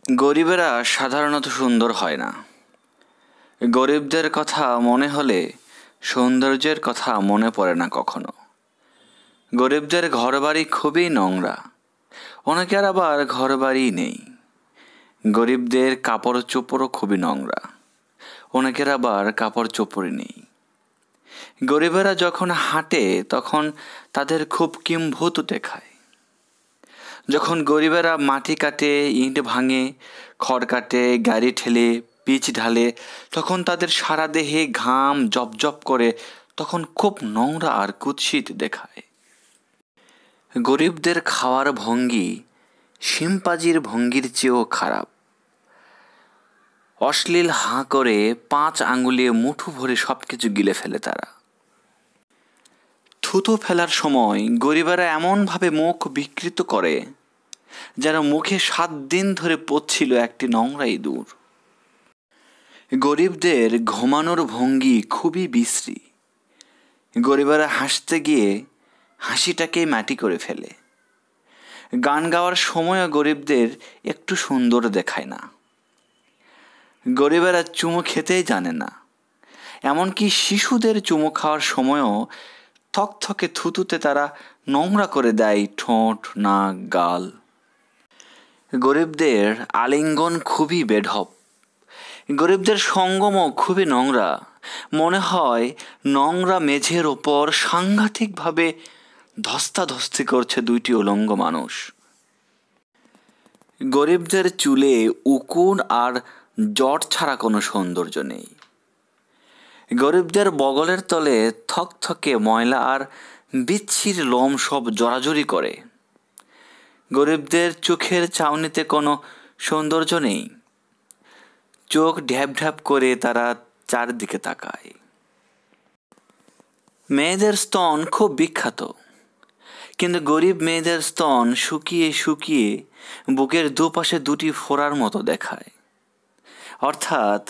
গরিবেরা সাধারণত সুন্দর হয় না। গরিবদের কথা মনে হলে সৌন্দর্যের কথা মনে পড়ে না কখনো। গরিবদের ঘরবাড়ি খুবই নোংরা, অনেকের আবার ঘরবাড়ি নেই। গরিবদের কাপড় চোপড়ও খুবই নোংরা, অনেকের আবার কাপড় চোপড়ই নেই। গরিবেরা যখন হাঁটে তখন তাদের খুব কিম্ভূত দেখায়। যখন গরিবেরা মাটি কাটে, ইট ভাঙে, খড় কাটে, গাড়ি ঠেলে, পিচ ঢালে, তখন তাদের সারা দেহে ঘাম জপজপ করে, তখন খুব নোংরা আর কুৎসিত দেখায়। গরিবদের খাওয়ার ভঙ্গি শিম্পাজির ভঙ্গির চেয়েও খারাপ। অশ্লীল হাঁ করে 5 আঙ্গুলে মুঠো ভরে সব কিছু গিলে ফেলে তারা। থুতু ফেলার সময় গরিবেরা এমনভাবে মুখ বিকৃত করে যেন মুখে 7 দিন ধরে পড়ছিল একটি নোংরা ইঁদুর। গরিবদের ঘুমানোর ভঙ্গি খুবই বিশ্রী। গরিবেরা হাসতে গিয়ে হাসিটাকেই মাটি করে ফেলে। গান গাওয়ার সময়ও গরিবদের একটু সুন্দর দেখায় না। গরিবেরা চুমু খেতেই জানে না, এমনকি শিশুদের চুমু খাওয়ার সময়ও থকথকে থুতুতে তারা নোংরা করে দেয় ঠোঁট, নাক, গাল। গরিবদের আলিঙ্গন খুবই বেঢপ। গরিবদের সঙ্গমও খুবই নোংরা। মনে হয় নোংরা মেঝের ওপর সাংঘাতিকভাবে ধস্তাধস্তি করছে 2টি উলঙ্গ মানুষ। গরিবদের চুলে উকুন আর জট ছাড়া কোনো সৌন্দর্য নেই। গরিবদের বগলের তলে থকথকে ময়লা আর বিচ্ছির লোম সব জড়াজড়ি করে। গরিবদের চোখের চাউনিতে কোনো সৌন্দর্য নেই। চোখ ঢ্যাপ ঢ্যাপ করে তারা চারদিকে তাকায়। মেয়েদের স্তন খুব বিখ্যাত, কিন্তু গরিব মেয়েদের স্তন শুকিয়ে শুকিয়ে বুকের দুপাশে 2টি ফোঁড়ার মতো দেখায়। অর্থাৎ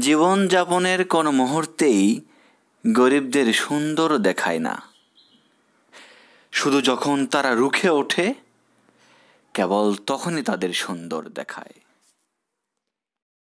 জীবনযাপনের কোনো মুহূর্তেই গরিবদের সুন্দর দেখায় না। শুধু যখন তারা রুখে ওঠে, কেবল তখনই তাদের সুন্দর দেখায়।